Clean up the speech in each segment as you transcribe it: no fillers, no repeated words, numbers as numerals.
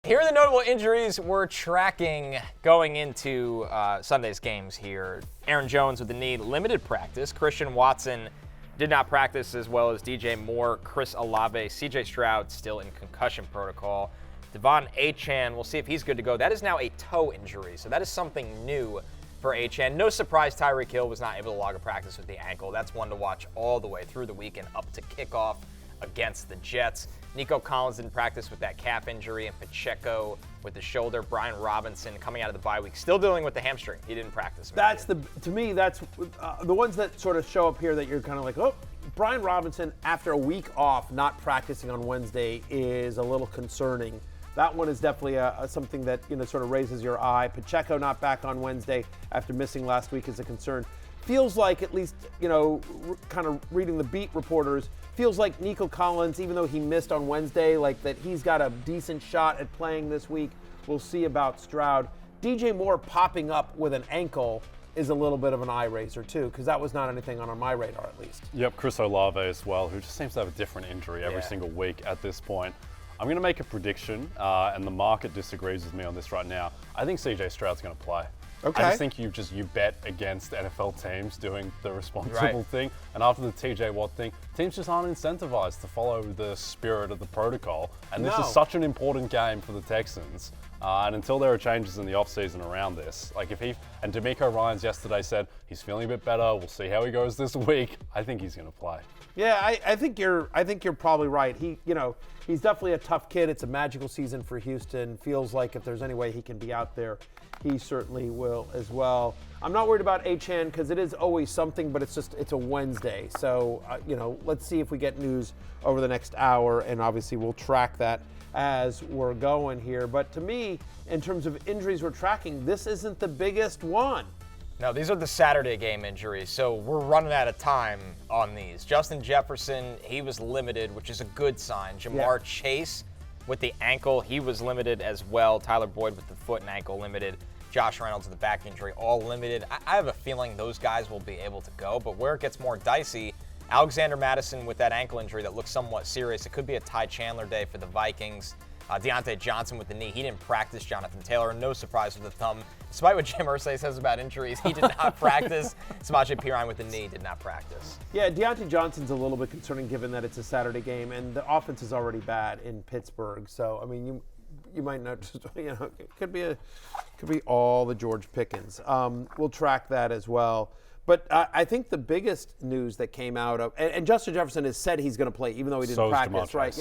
Here are the notable injuries we're tracking going into Sunday's games here. Aaron Jones with the knee, limited practice. Christian Watson did not practice, as well as DJ Moore, Chris Olave, CJ Stroud still in concussion protocol. Devon Achane, we'll see if he's good to go. That is now a toe injury, so that is something new for Achane. No surprise Tyreek Hill was not able to log a practice with the ankle. That's one to watch all the way through the weekend up to kickoff against the Jets. Nico Collins didn't practice with that calf injury, and Pacheco with the shoulder. Brian Robinson coming out of the bye week, still dealing with the hamstring. He didn't practice. To me, that's the ones that sort of show up here that you're kind of like, oh, Brian Robinson after a week off not practicing on Wednesday is a little concerning. That one is definitely something that sort of raises your eye. Pacheco not back on Wednesday after missing last week is a concern. Feels like, at least kind of reading the beat reporters, feels like Nico Collins, even though he missed on Wednesday, like that he's got a decent shot at playing this week. We'll see about Stroud. DJ Moore popping up with an ankle is a little bit of an eye raiser too, because that was not anything on my radar at least. Yep, Chris Olave as well, who just seems to have a different injury every single week at this point. I'm going to make a prediction, and the market disagrees with me on this right now. I think CJ Stroud's going to play. Okay. I just think you bet against NFL teams doing the responsible thing. And after the TJ Watt thing, teams just aren't incentivized to follow the spirit of the protocol. And this is such an important game for the Texans. And until there are changes in the offseason around this, like and D'Amico Ryans yesterday said he's feeling a bit better. We'll see how he goes this week. I think he's going to play. Yeah, I think you're probably right. He's definitely a tough kid. It's a magical season for Houston. Feels like if there's any way he can be out there, he certainly will as well. I'm not worried about Achane because it is always something, but it's a Wednesday. So, let's see if we get news over the next hour, and obviously we'll track that as we're going here. But to me, in terms of injuries we're tracking, this isn't the biggest one. No, these are the Saturday game injuries, so we're running out of time on these. Justin Jefferson, he was limited, which is a good sign. Jamar Chase with the ankle, he was limited as well. Tyler Boyd with the foot and ankle limited. Josh Reynolds with the back injury, all limited. I have a feeling those guys will be able to go, but where it gets more dicey, Alexander Mattison with that ankle injury that looks somewhat serious. It could be a Ty Chandler day for the Vikings. Deontay Johnson with the knee. He didn't practice. Jonathan Taylor, no surprise with the thumb. Despite what Jim Irsay says about injuries, he did not practice. Samaje Perine with the knee did not practice. Yeah, Deontay Johnson's a little bit concerning given that it's a Saturday game and the offense is already bad in Pittsburgh. So, I mean, you might not just, it could be all the George Pickens. We'll track that as well. But I think the biggest news that came out of, and Justin Jefferson has said he's going to play even though he didn't practice, right?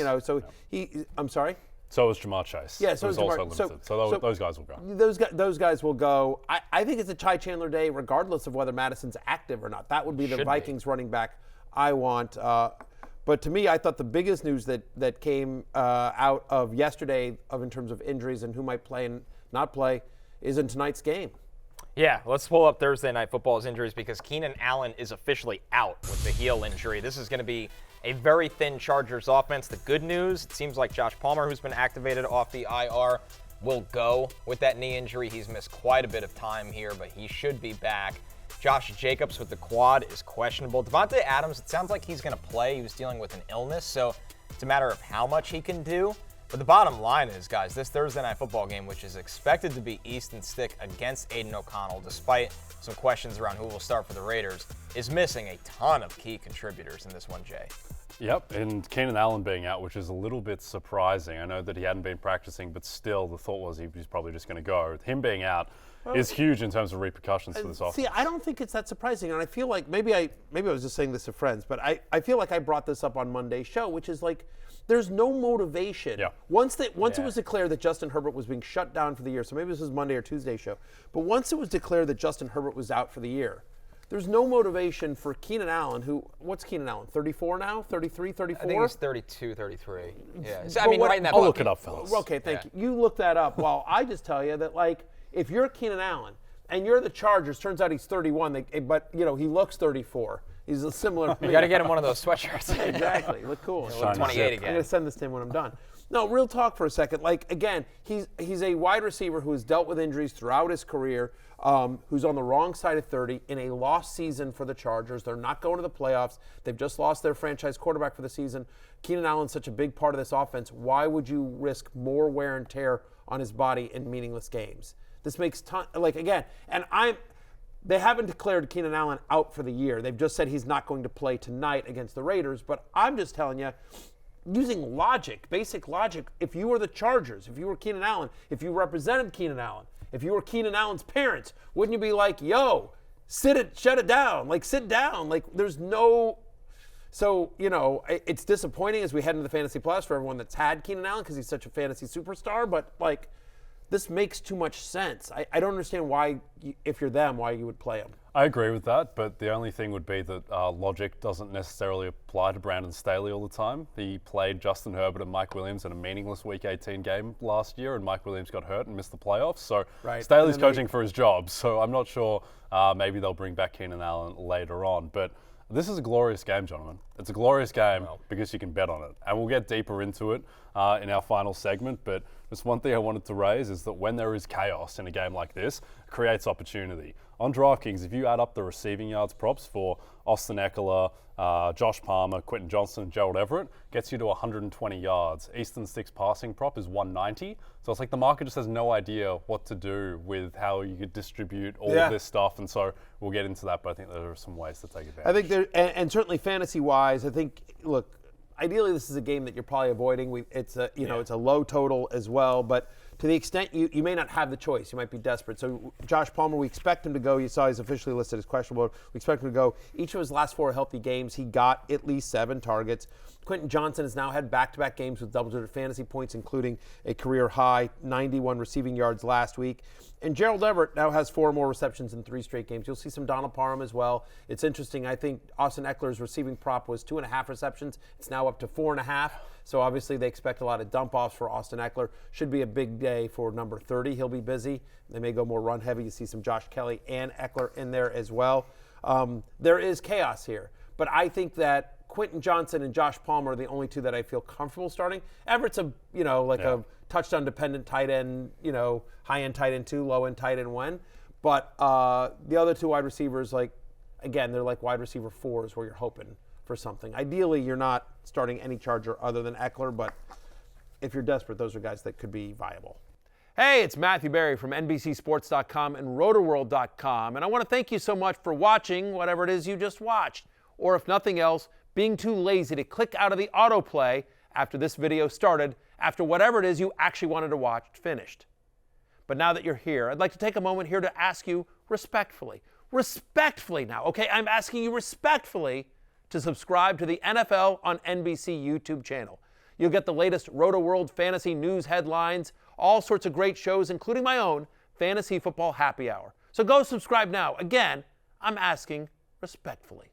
I'm sorry? So is Jamar Chase. Yeah, so is Jamar. Also limited. So those guys will go. Those guys will go. I think it's a Ty Chandler day regardless of whether Madison's active or not. That would be the Vikings running back I want. But to me, I thought the biggest news that came out of yesterday in terms of injuries and who might play and not play is in tonight's game. Yeah, let's pull up Thursday Night Football's injuries because Keenan Allen is officially out with the heel injury. This is going to be a very thin Chargers offense. The good news, it seems like Josh Palmer, who's been activated off the IR, will go with that knee injury. He's missed quite a bit of time here, but he should be back. Josh Jacobs with the quad is questionable. Devontae Adams, it sounds like he's going to play. He was dealing with an illness, so it's a matter of how much he can do. But the bottom line is, guys, this Thursday Night Football game, which is expected to be Easton Stick against Aiden O'Connell, despite some questions around who will start for the Raiders, is missing a ton of key contributors in this one, Jay. Yep, and Keenan Allen being out, which is a little bit surprising. I know that he hadn't been practicing, but still the thought was he was probably just going to go. Him being out is huge in terms of repercussions for this offense. See, I don't think it's that surprising, and I feel like maybe I was just saying this to friends, but I feel like I brought this up on Monday's show, which is like there's no motivation. Yeah. Once it was declared that Justin Herbert was being shut down for the year, so maybe this was Monday or Tuesday show, but once it was declared that Justin Herbert was out for the year, there's no motivation for Keenan Allen, what's Keenan Allen, 34 now, 33, 34? I think he's 32, 33. Yeah. So, right in that I'll look it up, fellas. Okay, thank you. You look that up. Well, I just tell you that, like, if you're Keenan Allen and you're the Chargers, turns out he's 31, but, he looks 34. He's a similar. You got to get him one of those sweatshirts. Exactly. Look cool. Look 28 again. I'm going to send this to him when I'm done. No, real talk for a second. Like, again, he's a wide receiver who has dealt with injuries throughout his career, who's on the wrong side of 30 in a lost season for the Chargers. They're not going to the playoffs. They've just lost their franchise quarterback for the season. Keenan Allen's such a big part of this offense. Why would you risk more wear and tear on his body in meaningless games? This makes they haven't declared Keenan Allen out for the year. They've just said he's not going to play tonight against the Raiders. But I'm just telling you, using logic, basic logic, if you were the Chargers, if you were Keenan Allen, if you represented Keenan Allen, if you were Keenan Allen's parents, wouldn't you be like, yo, shut it down, like sit down, like there's no. So, it's disappointing as we head into the fantasy playoffs for everyone that's had Keenan Allen because he's such a fantasy superstar, but like this makes too much sense. I don't understand why, if you're them, why you would play him. I agree with that, but the only thing would be that logic doesn't necessarily apply to Brandon Staley all the time. He played Justin Herbert and Mike Williams in a meaningless Week 18 game last year, and Mike Williams got hurt and missed the playoffs. So Staley's coaching for his job, so I'm not sure maybe they'll bring back Keenan Allen later on. But this is a glorious game, gentlemen. It's a glorious game because you can bet on it. And we'll get deeper into it in our final segment, but just one thing I wanted to raise is that when there is chaos in a game like this, it creates opportunity. On DraftKings, if you add up the receiving yards props for Austin Eckler, Josh Palmer, Quentin Johnson, and Gerald Everett, gets you to 120 yards. Easton Stick's passing prop is 190. So it's like the market just has no idea what to do with how you could distribute all of this stuff. And so we'll get into that, but I think there are some ways to take advantage. I think and certainly fantasy-wise, I think, look, ideally this is a game that you're probably avoiding. It's a it's a low total as well, but to the extent you may not have the choice, you might be desperate. So Josh Palmer, we expect him to go. You saw he's officially listed as questionable. We expect him to go. Each of his last 4 healthy games, he got at least 7 targets. Quentin Johnson has now had back-to-back games with double-digit fantasy points, including a career-high 91 receiving yards last week. And Gerald Everett now has 4 more receptions in 3 straight games. You'll see some Donald Parham as well. It's interesting. I think Austin Eckler's receiving prop was 2.5 receptions. It's now up to 4.5. So obviously they expect a lot of dump-offs for Austin Eckler. Should be a big day for number 30. He'll be busy. They may go more run-heavy. You see some Josh Kelly and Eckler in there as well. There is chaos here. But I think that Quentin Johnson and Josh Palmer are the only 2 that I feel comfortable starting. Everett's a touchdown-dependent tight end, high-end tight end 2, low-end tight end 1. But the other 2 wide receivers, again, they're like wide receiver 4s where you're hoping for something. Ideally, you're not starting any Charger other than Eckler, but if you're desperate, those are guys that could be viable. Hey, it's Matthew Berry from NBCSports.com and Rotoworld.com, and I want to thank you so much for watching whatever it is you just watched, or if nothing else, being too lazy to click out of the autoplay after this video started, after whatever it is you actually wanted to watch finished. But now that you're here, I'd like to take a moment here to ask you respectfully now, okay? I'm asking you respectfully to subscribe to the NFL on NBC YouTube channel. You'll get the latest Roto-World fantasy news headlines, all sorts of great shows, including my own Fantasy Football Happy Hour. So go subscribe now. Again, I'm asking respectfully.